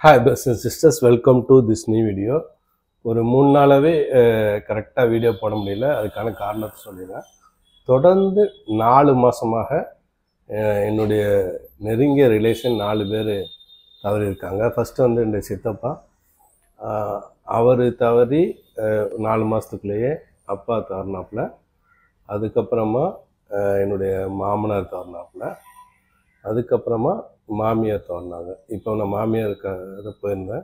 Hi, brothers and sisters. Welcome to this new video. ஒரு 3 நாளாவே கரெக்டாக வீடியோ போட முடியல. அதுக்கான காரணத்தை சொல்லிடுறேன். தொடர்ந்து 4 மாதமாக என்னுடைய நெருங்கிய ரிலேஷன் 4 பேர் தவறி இருக்காங்க. ஃபஸ்ட்டு வந்து இந்த சித்தப்பா, அவர் தவறி 4 மாதத்துக்குள்ளேயே அப்பா தவறினாப்புல. அதுக்கப்புறமா என்னுடைய மாமனார் தவறினாப்புல. அதுக்கப்புறமா மாமியார் தவறினாங்க. இப்போ நான் மாமியார் இதை போயிருந்தேன்.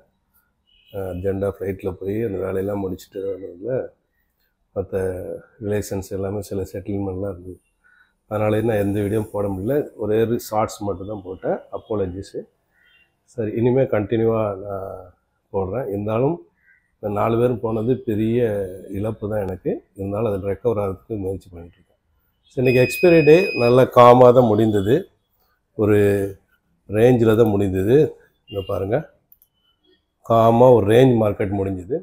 அர்ஜெண்டாக ஃப்ளைட்டில் போய் அந்த வேலையெல்லாம் முடிச்சுட்டு வரதுல மற்ற ரிலேஷன்ஸ் எல்லாமே சில செட்டில்மெண்ட்லாம் இருந்தது. அதனால நான் எந்த வீடியோவும் போட முடியல. ஒரே ஷார்ட்ஸ் மட்டும்தான் போட்டேன். அப்போலஜிஸு. சரி, இனிமேல் கண்டினியூவாக நான் போடுறேன். இருந்தாலும் இந்த 4 பேரும் போனது பெரிய இழப்பு தான் எனக்கு. இருந்தாலும் அதில் ரெக்கவர் ஆகிறதுக்கு முயற்சி பண்ணிட்டுருக்கேன். ஸோ இன்றைக்கி எக்ஸ்பைரி டே நல்லா காமாக தான் முடிந்தது. ஒரு ரேஞ்சில் தான் முடிந்தது. இங்கே பாருங்கள், காமாக ஒரு ரேஞ்ச் மார்க்கெட் முடிஞ்சுது.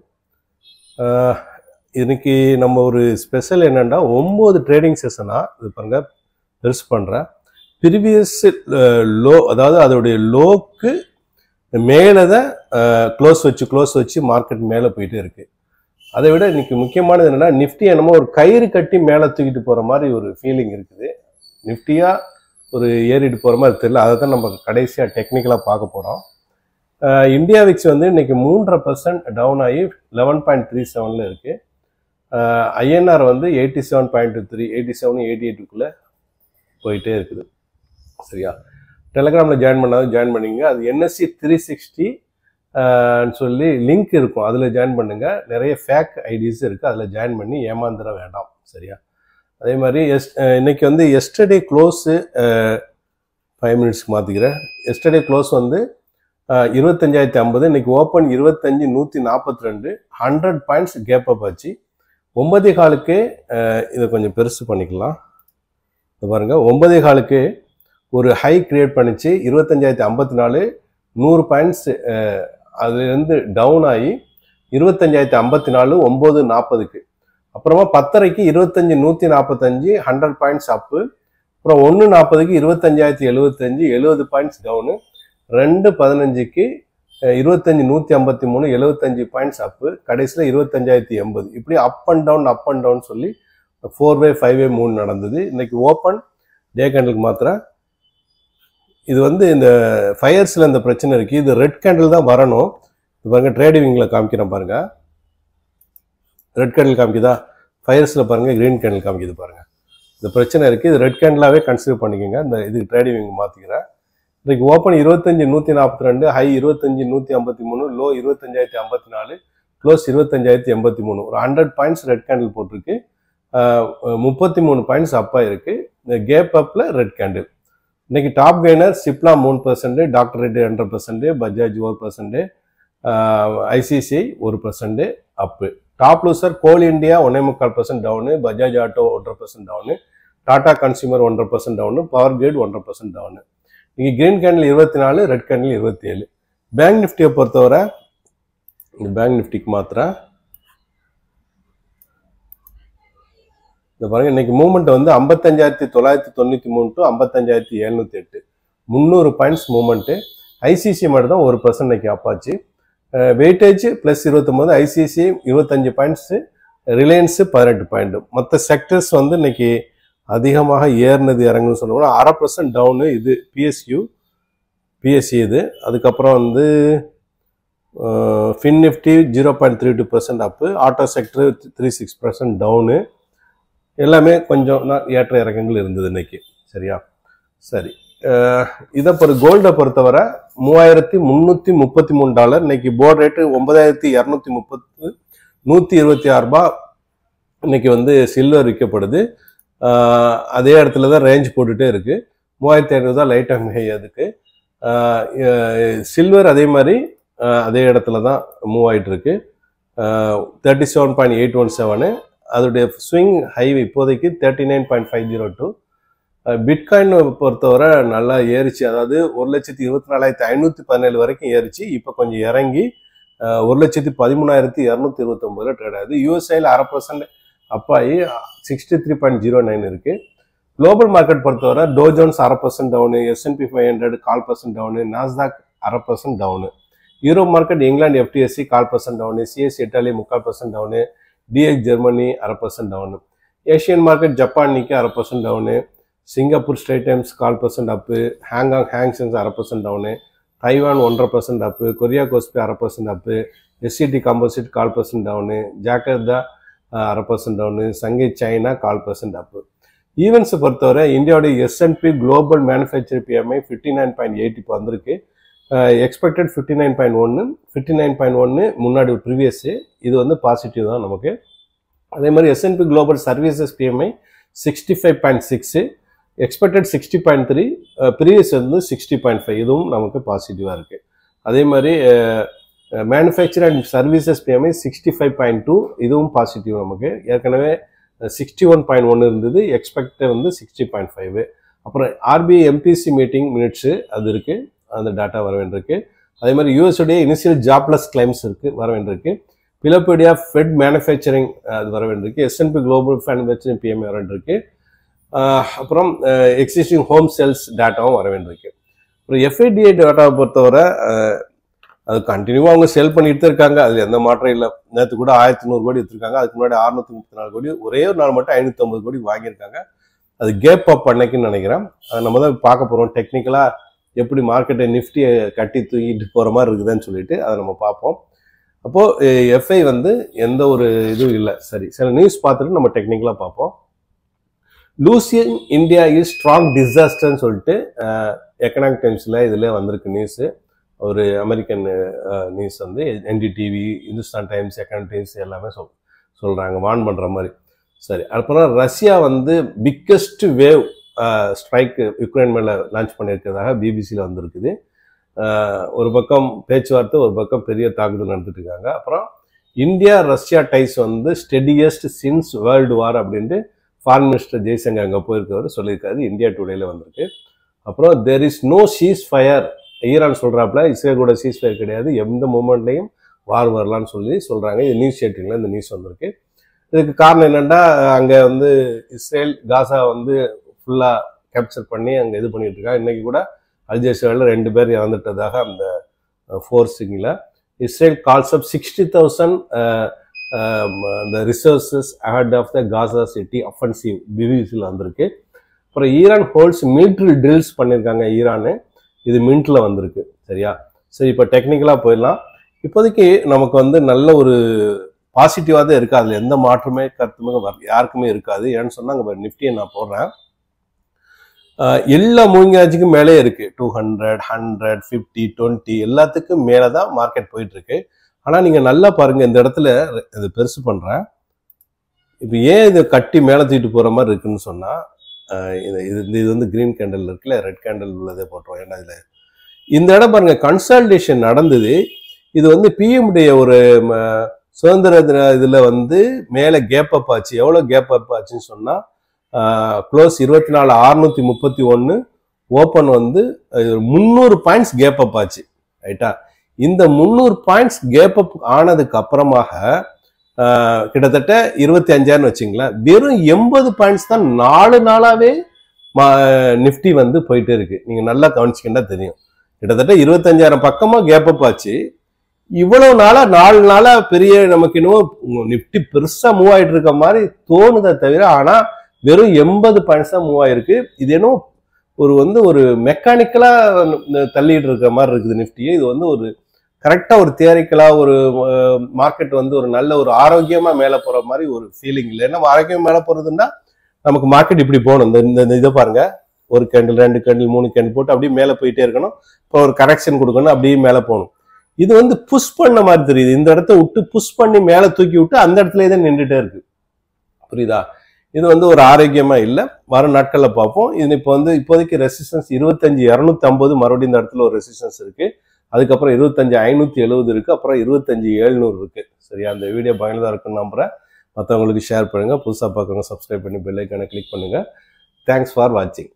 இன்றைக்கி நம்ம ஒரு ஸ்பெஷல் என்னென்னா 9 ட்ரேடிங் செஷனாக இது பாருங்கள் பெருசு பண்ணுறேன். ப்ரீவியஸ் லோ, அதாவது அதோடைய லோக்கு மேலே தான் க்ளோஸ் வச்சு மார்க்கெட் மேலே போயிட்டே இருக்குது. அதை விட இன்றைக்கி முக்கியமானது என்னென்னா, நிஃப்டி என்னமோ ஒரு கயிறு கட்டி மேலே தூக்கிட்டு போகிற மாதிரி ஒரு ஃபீலிங் இருக்குது. நிஃப்டியாக ஒரு ஏறிட்டு போகிற மாதிரி தெரியல. அதை தான் நம்ம கடைசியாக டெக்னிக்கலாக பார்க்க போகிறோம். இந்தியா விக்ஸ் வந்து இன்றைக்கி 3% டவுன் ஆகி 11.37 இருக்குது. ஐஎன்ஆர் வந்து 87.23, 87, 88க்குள்ளே போயிட்டே இருக்குது. சரியா? டெலகிராமில் ஜாயின் பண்ணிங்க. அது NSE 360 சொல்லி லிங்க் இருக்கும், அதில் ஜாயின் பண்ணுங்கள். நிறைய ஃபேக் ஐடிஸ் இருக்குது, அதில் ஜாயின் பண்ணி ஏமாந்துட வேண்டாம். சரியா? அதே மாதிரி இன்னைக்கு வந்து எஸ்டர்டே க்ளோஸு 5 மினிட்ஸ்க்கு மாற்றிக்கிறேன். எஸ்டர்டே க்ளோஸ் வந்து 25,050. இன்றைக்கி ஓப்பன் 25,142, 100 பாயிண்ட்ஸ் கேப் அப் ஆச்சு. 9:15க்கு இதை கொஞ்சம் பெருசு பண்ணிக்கலாம். இது பாருங்கள், 9:15க்கு ஒரு ஹை க்ரியேட் பண்ணிச்சு. 25,054, 100 பாயிண்ட்ஸ் அதுலேருந்து டவுன் ஆகி 25,054, 9:40க்கு. அப்புறமா 10:30க்கு 25,145, 100 பாயிண்ட்ஸ் அப்பு. அப்புறம் 1:40க்கு 25,075, 70 பாயிண்ட்ஸ் டவுனு. 2:15க்கு 25,153, 75 பாயிண்ட்ஸ் அப்பு. கடைசியில் 25,080. இப்படி அப் அண்ட் டவுன் சொல்லி 4-way 5-way 3 நடந்தது. இன்னைக்கு ஓப்பன் டே கேண்டிலுக்கு மாத்திரம் இது வந்து இந்த ஃபயர்ஸில் இந்த பிரச்சனை இருக்குது. இது ரெட் கேண்டில் தான் வரணும். இது பாருங்கள், ட்ரேடிங்கில் காமிக்கிறேன் பாருங்கள். Red candle காமிக்குதா? ஃபயர்ஸில் பாருங்கள் க்ரீன் கேண்டில் காமிக்குது பாருங்கள். இந்த பிரச்சனை இருக்குது. இது ரெட் கேண்டிலாகவே கன்சிடர் பண்ணிக்கோங்க. இந்த இது ட்ரேடிங் மாற்றிக்கிறேன். இன்றைக்கு ஓப்பன் 25,142, ஹை 25,153, லோ 25,054, க்ளோஸ் 25,083. ஒரு 100 பாயிண்ட்ஸ் ரெட் கேண்டில் போட்டிருக்கு. 33 பாயிண்ட்ஸ் அப்பாக இருக்குது. இந்த கேப் அப்பில் ரெட் கேண்டில். இன்றைக்கி top gainer Cipla 3%, doctor Reddy 2%, Bajaj 1%, ICICI 1% up. Top loser coal India 1.25% down, Bajaj auto 1.5% down, Tata consumer 1.5% down, power grid 1.5% down. இங்கே green candle 24, red candle 27. Bank நிஃப்டியை பொறுத்தவரை இந்த பேங்க் நிஃப்டிக்கு மாத்திரம் இந்த பாருங்கள், இன்னைக்கு மூவ்மெண்ட் வந்து 55,993 to 55,708, 300 பாயிண்ட்ஸ் மூவ்மெண்ட்டு. ஐசிசி மட்டும் தான் 1% இன்னைக்கு அப்பாச்சு. Weightage +29, ICICI 25 points, Reliance 18 point. மற்ற செக்டர்ஸ் வந்து இன்னைக்கு அதிகமாக ஏறினது இறங்குன்னு சொல்லுவோம். 1/2% டவுனு. இது பிஎஸ்சி இது. அதுக்கப்புறம் வந்து fin Nifty 0.32% up. Auto sector 36% down. எல்லாமே கொஞ்சம் ஏற்ற இறக்கங்கள் இருந்தது இன்னைக்கு. சரியா? சரி, இதை கோல்டை பொறுத்தவரை $3,333. இன்னைக்கு போர்டு ரேட்டு 9,230, $126 இன்னைக்கு வந்து சில்வர் விற்கப்படுது. அதே இடத்துல தான் ரேஞ்ச் போட்டுகிட்டே இருக்குது. 3,500 தான் லைட் ஆஃப் ஹை. அதுக்கு சில்வர் அதே மாதிரி அதே இடத்துல தான் மூவ் ஆகிட்டு இருக்கு. 37.817. அதோடைய ஸ்விங் ஹை இப்போதைக்கு 39.502. பிட்காயின் பொறுத்தவரை நல்லா ஏறிச்சு. அதாவது 1,24,517 வரைக்கும் ஏறிச்சு. இப்போ கொஞ்சம் இறங்கி 1,13,229 ட்ரேட் ஆகுது. யூஎஸ்ஐயில் 1/2% அப்பாயி 63.09 இருக்குது. குளோபல் மார்க்கெட் பொறுத்தவரை Dow Jones 1/2% down, S&P 500 1/4% down, Nasdaq 1/2% down. Europe market இங்கிலாந்து FTSE 1/4% down, CSE Italy 3/4% down, DX Germany 1/2% down. Asian market Japan Nikkei 1/2% down, Singapore Straits Times 1/4% up, Hong Kong Hang Seng 1/2% down, Taiwan 1.5% up, Korea Kospi 1/2% up, SCT composite 1/4% down, Jakarta 1/2% down, Shanghai China 1/4% up. ஈவெண்ட்ஸை பொறுத்தவரை இந்தியாவுடைய S&P global manufacture PMI 59.8 இப்போ வந்திருக்கு. Expected 59.1, 59.1 முன்னாடி previous, இது வந்து positive தான் நமக்கு. அதே மாதிரி S&P global services PMI 65.6, expected 60.3, previous வந்து 60.5, இதுவும் நமக்கு பாசிட்டிவாக இருக்குது. அதே மாதிரி மேனுஃபேக்சர் அண்ட் சர்வீசஸ் PMI 65.2, இதுவும் பாசிட்டிவ் நமக்கு. ஏற்கனவே 61.1 இருந்தது, எக்ஸ்பெக்ட் வந்து 60.5. அப்புறம் RBI MPC மீட்டிங் மினிட்ஸு அது இருக்குது, அந்த டேட்டா வர வேண்டியிருக்கு. அதே மாதிரி யூஎஸ்டைய இனிஷியல் ஜாப்லெஸ் கிளைம்ஸ் இருக்குது, வர வேண்டியிருக்கு. பிலோபீடியா ஃபெட் மேனுஃபேக்சரிங் அது வர வேண்டியிருக்கு. S&P குளோபல் மேனுஃபேக்சரிங் PMI வர வேண்டியிருக்கு. அப்புறம் எக்ஸிஸ்டிங் ஹோம் சேல்ஸ் டேட்டாவும் வர வேண்டியிருக்கு. அப்புறம் FIDI டேட்டாவை பொறுத்தவரை அது கண்டினியூவாக அவங்க செல் பண்ணிட்டு தான் இருக்காங்க, அதில் எந்த மாற்றம் இல்லை. நேற்று கூட 1100 கோடி எடுத்திருக்காங்க, அதுக்கு முன்னாடி 634 கோடி, ஒரே ஒரு நாள் மட்டும் 550 கோடி வாங்கியிருக்காங்க. அது கேப் அப் அன்னைக்குன்னு நினைக்கிறேன். அதை நம்ம தான் பார்க்க போகிறோம். டெக்னிக்கலாக எப்படி மார்க்கெட்டை நிஃப்டியை கட்டி தூக்கிட்டு போகிற மாதிரி இருக்குதுன்னு சொல்லிட்டு அதை நம்ம பார்ப்போம். அப்போது FI வந்து எந்த ஒரு இதுவும் இல்லை. சரி, சில நியூஸ் பார்த்துட்டு நம்ம டெக்னிக்கலாக பார்ப்போம். லூசியன் இந்தியா இஸ் ஸ்ட்ராங் டிசாஸ்டர்னு சொல்லிட்டு எக்கனாமிக் டைம்ஸில் இதில் வந்திருக்கு நியூஸு. ஒரு அமெரிக்கன் நியூஸ் வந்து NDTV, Hindustan times, economic times எல்லாமே சொல்கிறாங்க, வார்ன் பண்ணுற மாதிரி. சரி, அப்புறம் ரஷ்யா வந்து பிக்கஸ்ட் வேவ் ஸ்ட்ரைக் யுக்ரைன் மேலே லான்ச் பண்ணியிருக்கிறதாக பிபிசியில் வந்திருக்குது. ஒரு பக்கம் பேச்சுவார்த்தை, ஒரு பக்கம் பெரிய தாக்குதல் நடத்திட்டு இருக்காங்க. அப்புறம் இந்தியா ரஷ்யா டைஸ் வந்து ஸ்டெடியஸ்ட் சின்ஸ் வேர்ல்டு வார் அப்படின்ட்டு ஃபாரின் மினிஸ்டர் ஜெய்சங்கர் அங்கே போயிருக்கவர் சொல்லியிருக்காரு, இந்தியா டுடேல வந்திருக்கு. அப்புறம் there is no ceasefire, Iran சொல்கிறாப்புல இஸ்ரேல் கூட சீஸ் ஃபயர் கிடையாது, எந்த மூமெண்ட்லையும் வார் வரலான்னு சொல்கிறாங்க. இது நியூஸ் 18ல் இந்த நியூஸ் வந்திருக்கு. இதுக்கு காரணம் என்னென்னா, அங்கே வந்து இஸ்ரேல் காசா வந்து ஃபுல்லாக கேப்சர் பண்ணி அங்கே இது பண்ணிட்டு இருக்காங்க. இன்றைக்கி கூட அல்ஜெசீராவில் 2 பேர் இறந்துட்டதாக அந்த ஃபோர்ஸிங்கில். இஸ்ரேல் கால்ஸ் அப் 60,000 அந்த resources ahead of the Gaza city offensive, பிபிசியில் வந்திருக்கு. அப்புறம் ஈரான் ஹோல்ட்ஸ் மிலிட்ரி ட்ரில்ஸ் பண்ணியிருக்காங்க ஈரானு, இது மின்ட்டில் வந்திருக்கு. சரியா? சரி, இப்போ டெக்னிக்கலாக போயிடலாம். இப்போதைக்கு நமக்கு வந்து நல்ல ஒரு பாசிட்டிவாக தான் இருக்குது, அதில் எந்த மாற்றமே கருத்துமே யாருக்குமே இருக்காது. ஏன்னு சொன்னால் அங்கே நிஃப்டியை நான் போடுறேன், எல்லா மூவிங்காச்சுக்கும் மேலே இருக்குது. 200, 100, 50, 20 எல்லாத்துக்கும் மேலே தான் மார்க்கெட் போயிட்டுருக்கு. ஆனால் நீங்கள் நல்லா பாருங்கள், இந்த இடத்துல இது பெருசு பண்ணுறேன். இப்போ ஏன் இதை கட்டி மேலே தூக்கிட்டு போகிற மாதிரி இருக்குன்னு சொன்னால், இது வந்து கிரீன் கேண்டல் இருக்குல்ல, ரெட் கேண்டல் உள்ளதே போட்டுருவோம். ஏன்னா இதில் இந்த இடம் பாருங்க கன்சால்டேஷன் நடந்தது. இது வந்து பிஎம்டைய ஒரு சுதந்திர தின இதில் வந்து மேலே கேப் அப் ஆச்சு. எவ்வளோ கேப் அப் ஆச்சுன்னு சொன்னால், க்ளோஸ் 24,631, ஓப்பன் வந்து 300 பாயிண்ட்ஸ் கேப் அப் ஆச்சு. ரைட்டா? இந்த 300 பாயிண்ட்ஸ் கேப் அப் ஆனதுக்கு அப்புறமாக கிட்டத்தட்ட 25,000 வச்சுங்களேன், வெறும் 80 பாயிண்ட்ஸ் தான் 4 நாளாவே நிஃப்டி வந்து போயிட்டே இருக்கு. நீங்க நல்லா கவனிச்சிக்கிட்டா தெரியும். கிட்டத்தட்ட 25,000 பக்கமா கேப் அப் ஆச்சு. இவ்வளவு நாளா 4 நாளா பெரிய நமக்கு இன்னும் நிஃப்டி பெருசா மூவ் ஆயிட்டு இருக்க மாதிரி தோணுதை தவிர, ஆனா வெறும் 80 பாயிண்ட்ஸ் தான் மூவ் ஆயிருக்கு. இது என்ன ஒரு மெக்கானிக்கலா தள்ளிட்டு இருக்கிற மாதிரி இருக்குது நிஃப்டியே. இது வந்து ஒரு கரெக்டா ஒரு தியரிக்கலா ஒரு மார்க்கெட் வந்து ஒரு நல்ல ஒரு ஆரோக்கியமா மேல போற மாதிரி ஒரு ஃபீலிங் இல்லை. ஏன்னா ஆரோக்கியமா மேல போறதுன்னா நமக்கு மார்க்கெட் இப்படி போகணும். இந்த இதை பாருங்க, ஒரு கேண்டில், 2 கேண்டில், 3 கேண்டில் போட்டு அப்படியே மேல போயிட்டே இருக்கணும். இப்போ ஒரு கரெக்ஷன் கொடுக்கணும், அப்படியே மேல போகணும். இது வந்து புஷ் பண்ண மாதிரி தெரியுது. இந்த இடத்த விட்டு புஷ் பண்ணி மேல தூக்கி விட்டு அந்த இடத்துலயே தான் நின்றுட்டே இருக்கு. புரியுதா? இது வந்து ஒரு ஆரோக்கியமா இல்லை. வரும் நாட்கள்ல பார்ப்போம். இது இப்போ வந்து இப்போதைக்கு ரெசிஸ்டன்ஸ் 25,250 மறுபடியும் இந்த இடத்துல ஒரு ரெசிஸ்டன்ஸ் இருக்கு. அதுக்கப்புறம் 25,570 இருக்கு. அப்புறம் 25,700 இருக்கு. சரியா? அந்த வீடியோ பயனுள்ளதா இருக்குன்னு நம்புறேன். மற்றவங்களுக்கு ஷேர் பண்ணுங்க. புதுசாக பார்க்குறவங்க சப்ஸ்கிரைப் பண்ணி பெல் ஐக்கானை கிளிக் பண்ணுங்க. தேங்க்ஸ் ஃபார் வாட்சிங்.